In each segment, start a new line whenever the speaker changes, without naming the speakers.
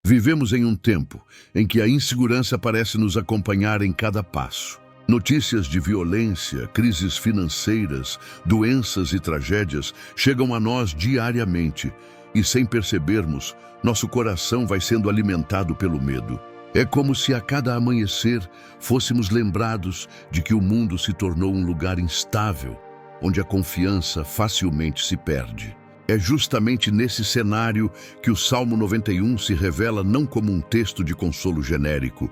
Vivemos em um tempo em que a insegurança parece nos acompanhar em cada passo. Notícias de violência, crises financeiras, doenças e tragédias chegam a nós diariamente e, sem percebermos, nosso coração vai sendo alimentado pelo medo. É como se a cada amanhecer fôssemos lembrados de que o mundo se tornou um lugar instável, onde a confiança facilmente se perde. É justamente nesse cenário que o Salmo 91 se revela não como um texto de consolo genérico,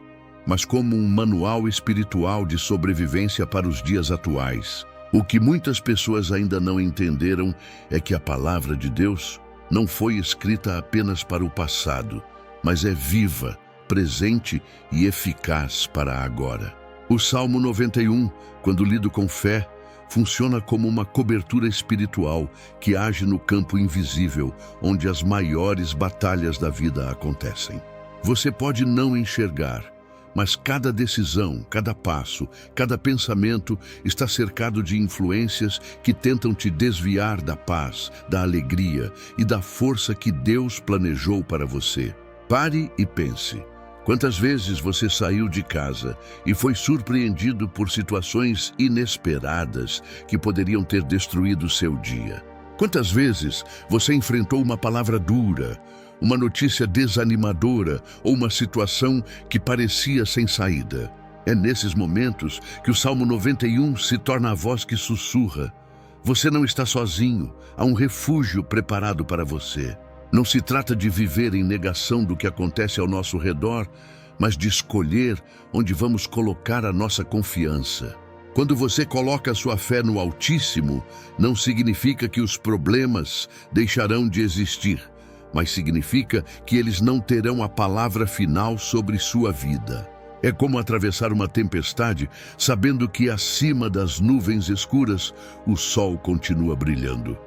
mas como um manual espiritual de sobrevivência para os dias atuais. O que muitas pessoas ainda não entenderam é que a palavra de Deus não foi escrita apenas para o passado, mas é viva, presente e eficaz para agora. O Salmo 91, quando lido com fé, funciona como uma cobertura espiritual que age no campo invisível, onde as maiores batalhas da vida acontecem. Você pode não enxergar, mas cada decisão, cada passo, cada pensamento está cercado de influências que tentam te desviar da paz, da alegria e da força que Deus planejou para você. Pare e pense. Quantas vezes você saiu de casa e foi surpreendido por situações inesperadas que poderiam ter destruído seu dia? Quantas vezes você enfrentou uma palavra dura, uma notícia desanimadora ou uma situação que parecia sem saída? É nesses momentos que o Salmo 91 se torna a voz que sussurra. Você não está sozinho, há um refúgio preparado para você. Não se trata de viver em negação do que acontece ao nosso redor, mas de escolher onde vamos colocar a nossa confiança. Quando você coloca a sua fé no Altíssimo, não significa que os problemas deixarão de existir, mas significa que eles não terão a palavra final sobre sua vida. É como atravessar uma tempestade, sabendo que acima das nuvens escuras, o sol continua brilhando.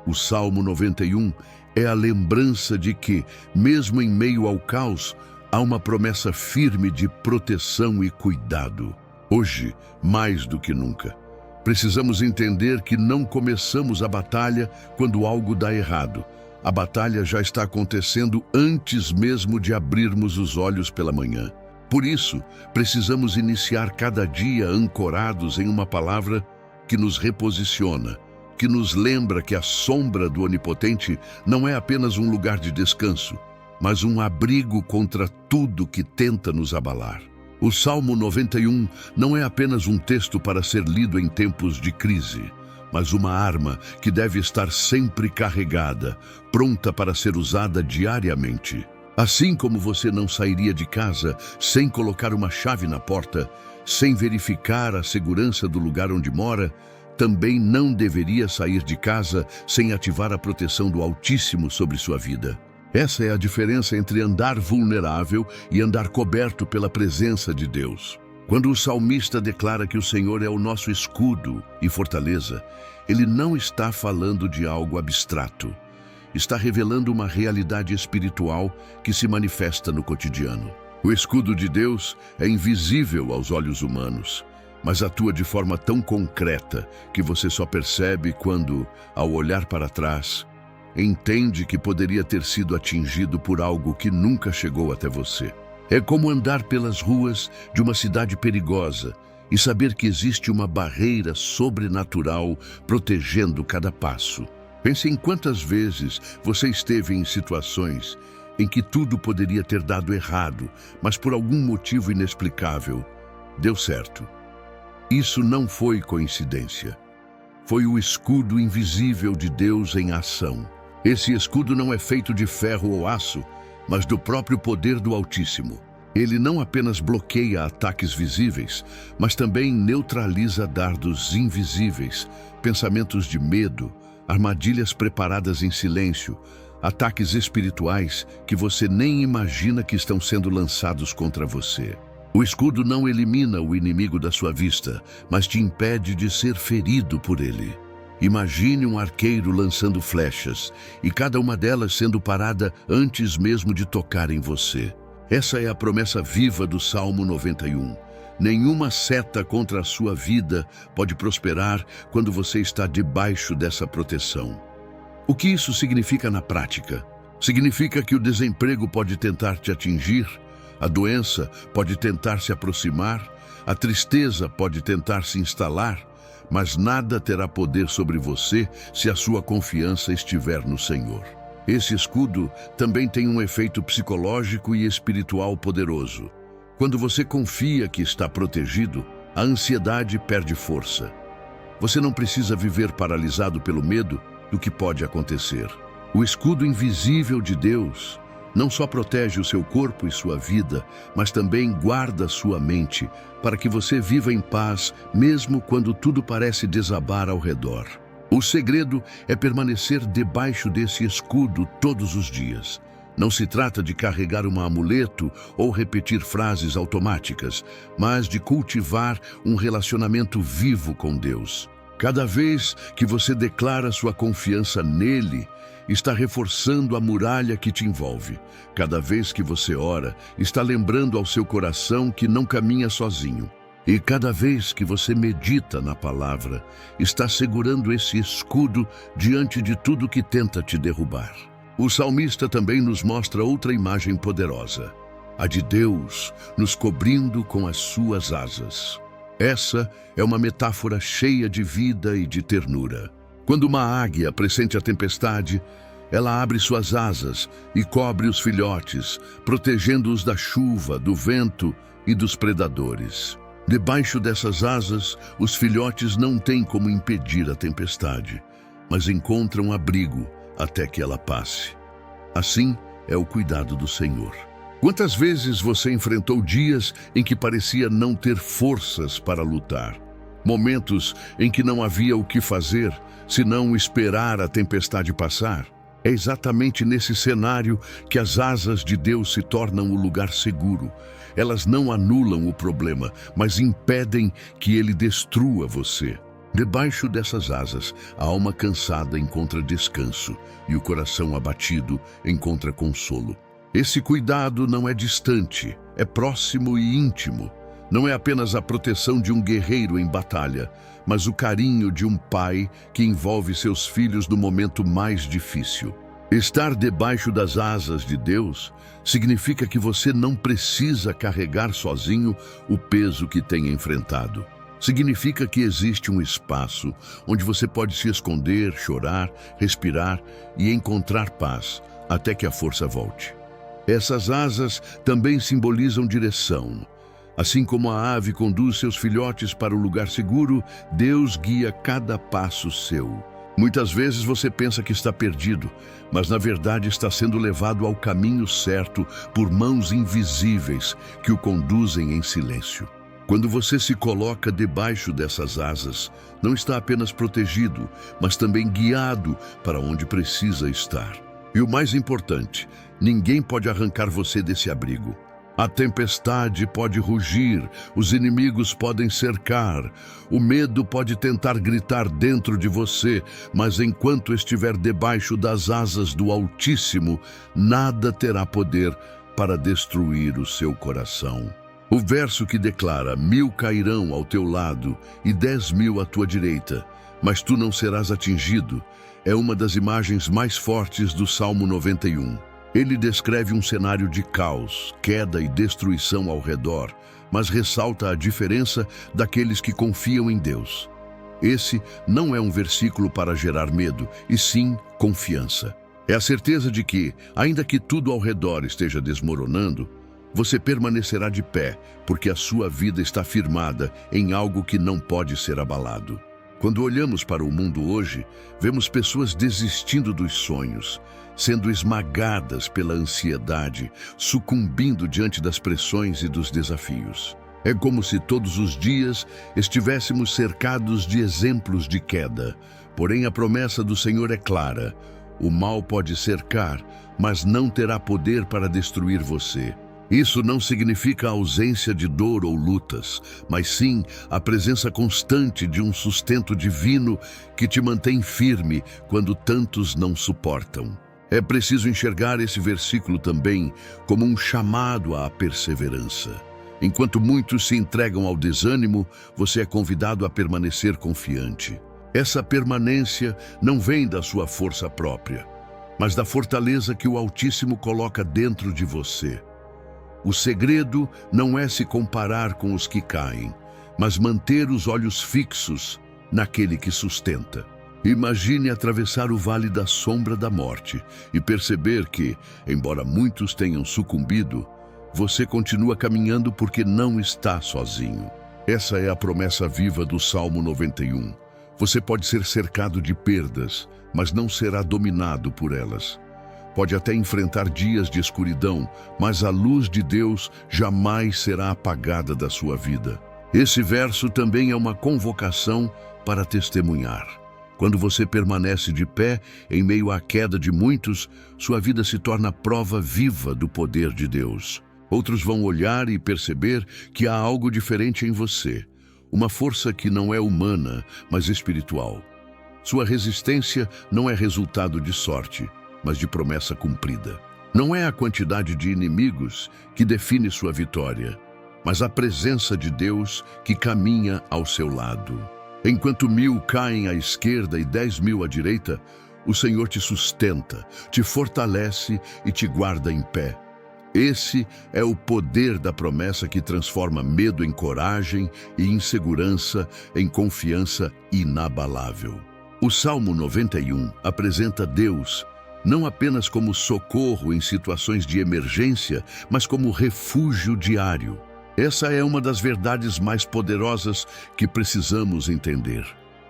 O Salmo 91 é a lembrança de que, mesmo em meio ao caos, há uma promessa firme de proteção e cuidado. Hoje, mais do que nunca, precisamos entender que não começamos a batalha quando algo dá errado. A batalha já está acontecendo antes mesmo de abrirmos os olhos pela manhã. Por isso, precisamos iniciar cada dia ancorados em uma palavra que nos reposiciona, que nos lembra que a sombra do Onipotente não é apenas um lugar de descanso, mas um abrigo contra tudo que tenta nos abalar. O Salmo 91 não é apenas um texto para ser lido em tempos de crise, mas uma arma que deve estar sempre carregada, pronta para ser usada diariamente. Assim como você não sairia de casa sem colocar uma chave na porta, sem verificar a segurança do lugar onde mora, também não deveria sair de casa sem ativar a proteção do Altíssimo sobre sua vida. Essa é a diferença entre andar vulnerável e andar coberto pela presença de Deus. Quando o salmista declara que o Senhor é o nosso escudo e fortaleza, ele não está falando de algo abstrato. Está revelando uma realidade espiritual que se manifesta no cotidiano. O escudo de Deus é invisível aos olhos humanos, mas atua de forma tão concreta que você só percebe quando, ao olhar para trás, entende que poderia ter sido atingido por algo que nunca chegou até você. É como andar pelas ruas de uma cidade perigosa e saber que existe uma barreira sobrenatural protegendo cada passo. Pense em quantas vezes você esteve em situações em que tudo poderia ter dado errado, mas por algum motivo inexplicável, deu certo. Isso não foi coincidência. Foi o escudo invisível de Deus em ação. Esse escudo não é feito de ferro ou aço, mas do próprio poder do Altíssimo. Ele não apenas bloqueia ataques visíveis, mas também neutraliza dardos invisíveis, pensamentos de medo, armadilhas preparadas em silêncio, ataques espirituais que você nem imagina que estão sendo lançados contra você. O escudo não elimina o inimigo da sua vista, mas te impede de ser ferido por ele. Imagine um arqueiro lançando flechas, e cada uma delas sendo parada antes mesmo de tocar em você. Essa é a promessa viva do Salmo 91. Nenhuma seta contra a sua vida pode prosperar quando você está debaixo dessa proteção. O que isso significa na prática? Significa que o desemprego pode tentar te atingir, a doença pode tentar se aproximar, a tristeza pode tentar se instalar, mas nada terá poder sobre você se a sua confiança estiver no Senhor. Esse escudo também tem um efeito psicológico e espiritual poderoso. Quando você confia que está protegido, a ansiedade perde força. Você não precisa viver paralisado pelo medo do que pode acontecer. O escudo invisível de Deus não só protege o seu corpo e sua vida, mas também guarda sua mente para que você viva em paz, mesmo quando tudo parece desabar ao redor. O segredo é permanecer debaixo desse escudo todos os dias. Não se trata de carregar um amuleto ou repetir frases automáticas, mas de cultivar um relacionamento vivo com Deus. Cada vez que você declara sua confiança nele, está reforçando a muralha que te envolve. Cada vez que você ora, está lembrando ao seu coração que não caminha sozinho. E cada vez que você medita na palavra, está segurando esse escudo diante de tudo que tenta te derrubar. O salmista também nos mostra outra imagem poderosa, a de Deus nos cobrindo com as suas asas. Essa é uma metáfora cheia de vida e de ternura. Quando uma águia pressente a tempestade, ela abre suas asas e cobre os filhotes, protegendo-os da chuva, do vento e dos predadores. Debaixo dessas asas, os filhotes não têm como impedir a tempestade, mas encontram abrigo até que ela passe. Assim é o cuidado do Senhor. Quantas vezes você enfrentou dias em que parecia não ter forças para lutar? Momentos em que não havia o que fazer, senão esperar a tempestade passar? É exatamente nesse cenário que as asas de Deus se tornam o lugar seguro. Elas não anulam o problema, mas impedem que ele destrua você. Debaixo dessas asas, a alma cansada encontra descanso e o coração abatido encontra consolo. Esse cuidado não é distante, é próximo e íntimo. Não é apenas a proteção de um guerreiro em batalha, mas o carinho de um pai que envolve seus filhos no momento mais difícil. Estar debaixo das asas de Deus significa que você não precisa carregar sozinho o peso que tem enfrentado. Significa que existe um espaço onde você pode se esconder, chorar, respirar e encontrar paz até que a força volte. Essas asas também simbolizam direção. Assim como a ave conduz seus filhotes para o lugar seguro, Deus guia cada passo seu. Muitas vezes você pensa que está perdido, mas na verdade está sendo levado ao caminho certo por mãos invisíveis que o conduzem em silêncio. Quando você se coloca debaixo dessas asas, não está apenas protegido, mas também guiado para onde precisa estar. E o mais importante, ninguém pode arrancar você desse abrigo. A tempestade pode rugir, os inimigos podem cercar, o medo pode tentar gritar dentro de você, mas enquanto estiver debaixo das asas do Altíssimo, nada terá poder para destruir o seu coração. O verso que declara: 1000 cairão ao teu lado e 10.000 à tua direita, mas tu não serás atingido, é uma das imagens mais fortes do Salmo 91. Ele descreve um cenário de caos, queda e destruição ao redor, mas ressalta a diferença daqueles que confiam em Deus. Esse não é um versículo para gerar medo, e sim confiança. É a certeza de que, ainda que tudo ao redor esteja desmoronando, você permanecerá de pé, porque a sua vida está firmada em algo que não pode ser abalado. Quando olhamos para o mundo hoje, vemos pessoas desistindo dos sonhos, sendo esmagadas pela ansiedade, sucumbindo diante das pressões e dos desafios. É como se todos os dias estivéssemos cercados de exemplos de queda. Porém, a promessa do Senhor é clara: o mal pode cercar, mas não terá poder para destruir você. Isso não significa a ausência de dor ou lutas, mas sim a presença constante de um sustento divino que te mantém firme quando tantos não suportam. É preciso enxergar esse versículo também como um chamado à perseverança. Enquanto muitos se entregam ao desânimo, você é convidado a permanecer confiante. Essa permanência não vem da sua força própria, mas da fortaleza que o Altíssimo coloca dentro de você. O segredo não é se comparar com os que caem, mas manter os olhos fixos naquele que sustenta. Imagine atravessar o vale da sombra da morte e perceber que, embora muitos tenham sucumbido, você continua caminhando porque não está sozinho. Essa é a promessa viva do Salmo 91. Você pode ser cercado de perdas, mas não será dominado por elas. Pode até enfrentar dias de escuridão, mas a luz de Deus jamais será apagada da sua vida. Esse verso também é uma convocação para testemunhar. Quando você permanece de pé, em meio à queda de muitos, sua vida se torna prova viva do poder de Deus. Outros vão olhar e perceber que há algo diferente em você, uma força que não é humana, mas espiritual. Sua resistência não é resultado de sorte, mas de promessa cumprida. Não é a quantidade de inimigos que define sua vitória, mas a presença de Deus que caminha ao seu lado. Enquanto 1000 caem à esquerda e 10.000 à direita, o Senhor te sustenta, te fortalece e te guarda em pé. Esse é o poder da promessa que transforma medo em coragem e insegurança em confiança inabalável. O Salmo 91 apresenta Deus não apenas como socorro em situações de emergência, mas como refúgio diário. Essa é uma das verdades mais poderosas que precisamos entender.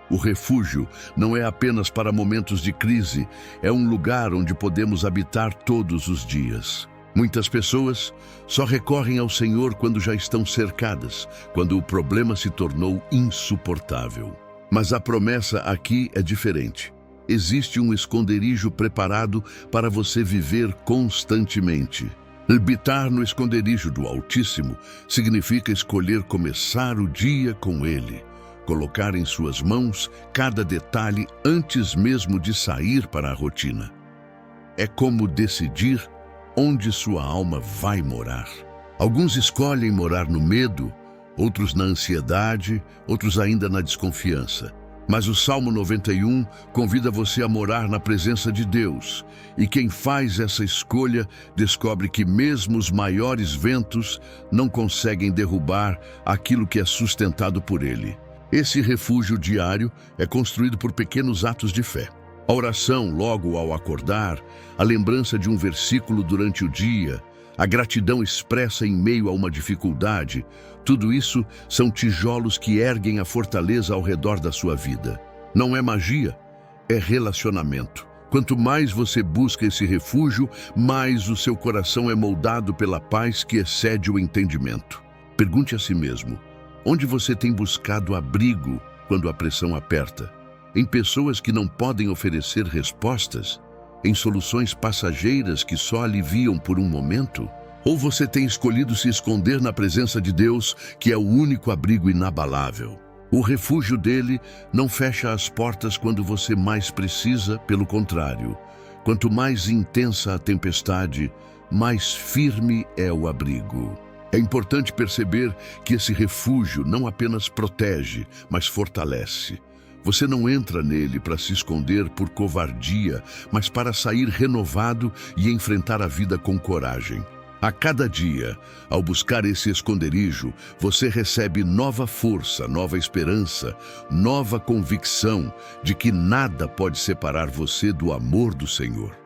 O refúgio não é apenas para momentos de crise, é um lugar onde podemos habitar todos os dias. Muitas pessoas só recorrem ao Senhor quando já estão cercadas, quando o problema se tornou insuportável. Mas a promessa aqui é diferente. Existe um esconderijo preparado para você viver constantemente. Habitar no esconderijo do Altíssimo significa escolher começar o dia com Ele, colocar em suas mãos cada detalhe antes mesmo de sair para a rotina. É como decidir onde sua alma vai morar. Alguns escolhem morar no medo, outros na ansiedade, outros ainda na desconfiança. Mas o Salmo 91 convida você a morar na presença de Deus, e quem faz essa escolha descobre que mesmo os maiores ventos não conseguem derrubar aquilo que é sustentado por Ele. Esse refúgio diário é construído por pequenos atos de fé. A oração logo ao acordar, a lembrança de um versículo durante o dia, a gratidão expressa em meio a uma dificuldade, tudo isso são tijolos que erguem a fortaleza ao redor da sua vida. Não é magia, é relacionamento. Quanto mais você busca esse refúgio, mais o seu coração é moldado pela paz que excede o entendimento. Pergunte a si mesmo, onde você tem buscado abrigo quando a pressão aperta? Em pessoas que não podem oferecer respostas? Em soluções passageiras que só aliviam por um momento? Ou você tem escolhido se esconder na presença de Deus, que é o único abrigo inabalável? O refúgio dele não fecha as portas quando você mais precisa, pelo contrário. Quanto mais intensa a tempestade, mais firme é o abrigo. É importante perceber que esse refúgio não apenas protege, mas fortalece. Você não entra nele para se esconder por covardia, mas para sair renovado e enfrentar a vida com coragem. A cada dia, ao buscar esse esconderijo, você recebe nova força, nova esperança, nova convicção de que nada pode separar você do amor do Senhor.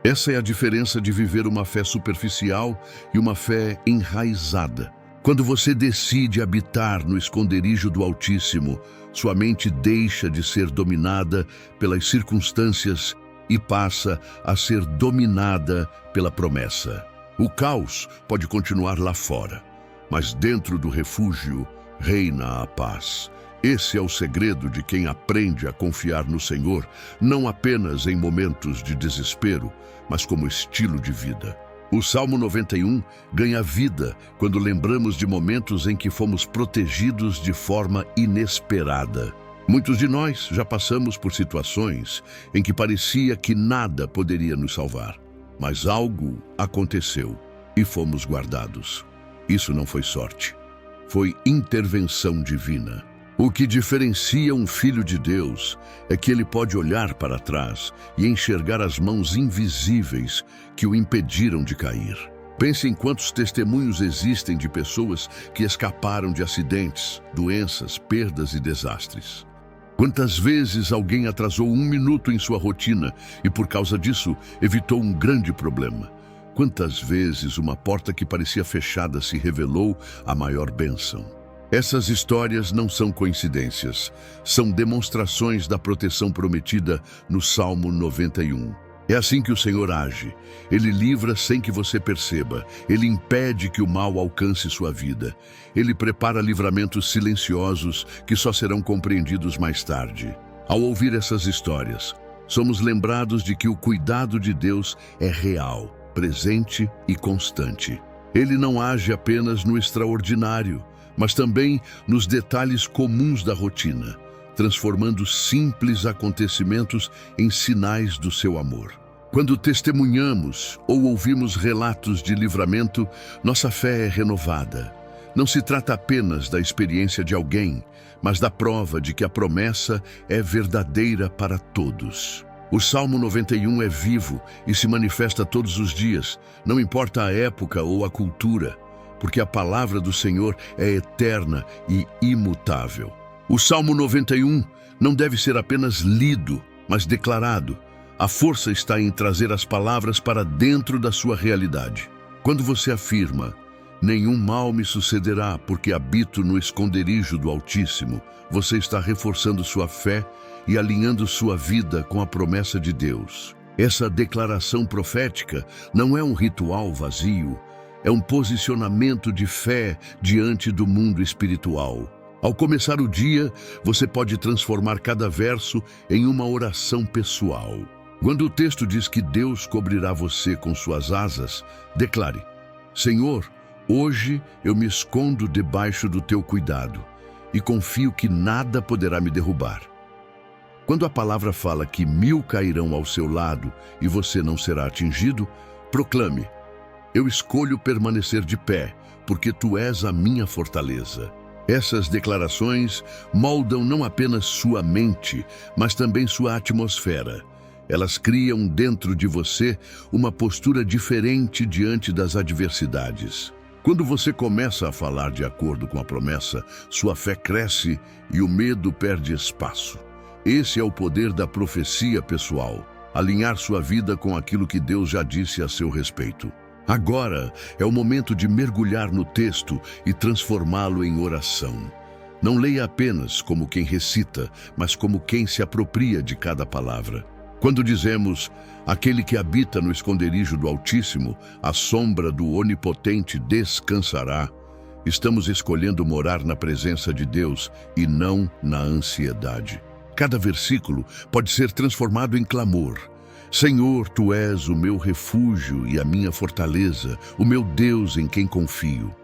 Essa é a diferença de viver uma fé superficial e uma fé enraizada. Quando você decide habitar no esconderijo do Altíssimo, sua mente deixa de ser dominada pelas circunstâncias e passa a ser dominada pela promessa. O caos pode continuar lá fora, mas dentro do refúgio reina a paz. Esse é o segredo de quem aprende a confiar no Senhor, não apenas em momentos de desespero, mas como estilo de vida. O Salmo 91 ganha vida quando lembramos de momentos em que fomos protegidos de forma inesperada. Muitos de nós já passamos por situações em que parecia que nada poderia nos salvar, mas algo aconteceu e fomos guardados. Isso não foi sorte, foi intervenção divina. O que diferencia um filho de Deus é que ele pode olhar para trás e enxergar as mãos invisíveis que o impediram de cair. Pense em quantos testemunhos existem de pessoas que escaparam de acidentes, doenças, perdas e desastres. Quantas vezes alguém atrasou 1 minuto em sua rotina e, por causa disso, evitou um grande problema? Quantas vezes uma porta que parecia fechada se revelou a maior bênção? Essas histórias não são coincidências, são demonstrações da proteção prometida no Salmo 91. É assim que o Senhor age. Ele livra sem que você perceba. Ele impede que o mal alcance sua vida. Ele prepara livramentos silenciosos que só serão compreendidos mais tarde. Ao ouvir essas histórias, somos lembrados de que o cuidado de Deus é real, presente e constante. Ele não age apenas no extraordinário, mas também nos detalhes comuns da rotina, transformando simples acontecimentos em sinais do seu amor. Quando testemunhamos ou ouvimos relatos de livramento, nossa fé é renovada. Não se trata apenas da experiência de alguém, mas da prova de que a promessa é verdadeira para todos. O Salmo 91 é vivo e se manifesta todos os dias, não importa a época ou a cultura, porque a palavra do Senhor é eterna e imutável. O Salmo 91 não deve ser apenas lido, mas declarado. A força está em trazer as palavras para dentro da sua realidade. Quando você afirma, nenhum mal me sucederá porque habito no esconderijo do Altíssimo, você está reforçando sua fé e alinhando sua vida com a promessa de Deus. Essa declaração profética não é um ritual vazio, é um posicionamento de fé diante do mundo espiritual. Ao começar o dia, você pode transformar cada verso em uma oração pessoal. Quando o texto diz que Deus cobrirá você com suas asas, declare: Senhor, hoje eu me escondo debaixo do teu cuidado e confio que nada poderá me derrubar. Quando a palavra fala que 1000 cairão ao seu lado e você não será atingido, proclame: eu escolho permanecer de pé, porque tu és a minha fortaleza. Essas declarações moldam não apenas sua mente, mas também sua atmosfera. Elas criam dentro de você uma postura diferente diante das adversidades. Quando você começa a falar de acordo com a promessa, sua fé cresce e o medo perde espaço. Esse é o poder da profecia pessoal, alinhar sua vida com aquilo que Deus já disse a seu respeito. Agora é o momento de mergulhar no texto e transformá-lo em oração. Não leia apenas como quem recita, mas como quem se apropria de cada palavra. Quando dizemos, aquele que habita no esconderijo do Altíssimo, à sombra do Onipotente descansará, estamos escolhendo morar na presença de Deus e não na ansiedade. Cada versículo pode ser transformado em clamor. Senhor, tu és o meu refúgio e a minha fortaleza, o meu Deus em quem confio.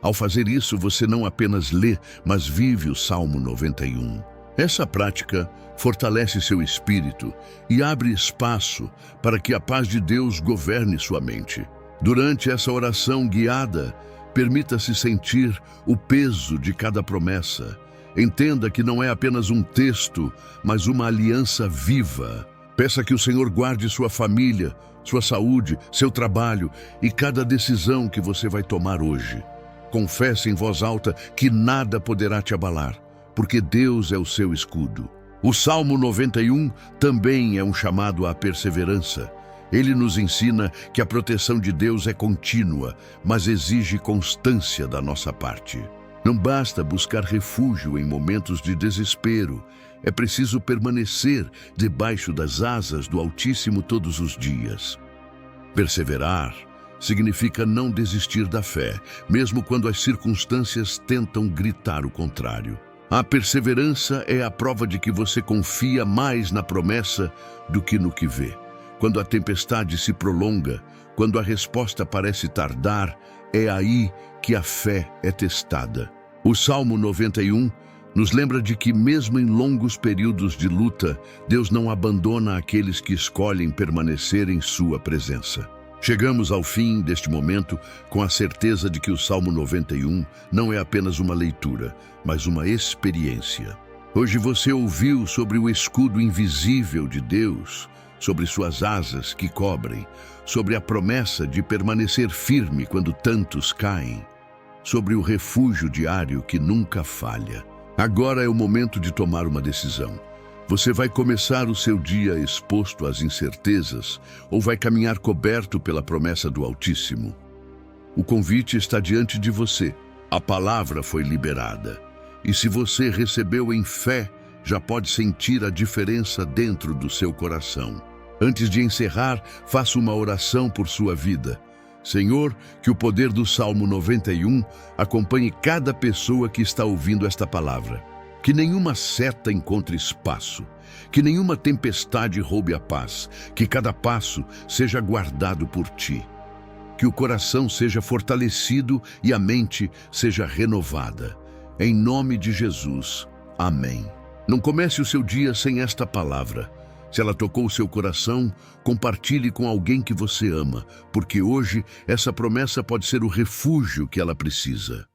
Ao fazer isso, você não apenas lê, mas vive o Salmo 91. Essa prática fortalece seu espírito e abre espaço para que a paz de Deus governe sua mente. Durante essa oração guiada, permita-se sentir o peso de cada promessa. Entenda que não é apenas um texto, mas uma aliança viva. Peça que o Senhor guarde sua família, sua saúde, seu trabalho e cada decisão que você vai tomar hoje. Confesse em voz alta que nada poderá te abalar, porque Deus é o seu escudo. O Salmo 91 também é um chamado à perseverança. Ele nos ensina que a proteção de Deus é contínua, mas exige constância da nossa parte. Não basta buscar refúgio em momentos de desespero. É preciso permanecer debaixo das asas do Altíssimo todos os dias. Perseverar significa não desistir da fé, mesmo quando as circunstâncias tentam gritar o contrário. A perseverança é a prova de que você confia mais na promessa do que no que vê. Quando a tempestade se prolonga, quando a resposta parece tardar, é aí que a fé é testada. O Salmo 91 nos lembra de que, mesmo em longos períodos de luta, Deus não abandona aqueles que escolhem permanecer em sua presença. Chegamos ao fim deste momento com a certeza de que o Salmo 91 não é apenas uma leitura, mas uma experiência. Hoje você ouviu sobre o escudo invisível de Deus, sobre suas asas que cobrem, sobre a promessa de permanecer firme quando tantos caem, sobre o refúgio diário que nunca falha. Agora é o momento de tomar uma decisão. Você vai começar o seu dia exposto às incertezas ou vai caminhar coberto pela promessa do Altíssimo? O convite está diante de você. A palavra foi liberada. E se você recebeu em fé, já pode sentir a diferença dentro do seu coração. Antes de encerrar, faça uma oração por sua vida. Senhor, que o poder do Salmo 91 acompanhe cada pessoa que está ouvindo esta palavra. Que nenhuma seta encontre espaço, que nenhuma tempestade roube a paz, que cada passo seja guardado por ti. Que o coração seja fortalecido e a mente seja renovada. Em nome de Jesus. Amém. Não comece o seu dia sem esta palavra. Se ela tocou o seu coração, compartilhe com alguém que você ama, porque hoje essa promessa pode ser o refúgio que ela precisa.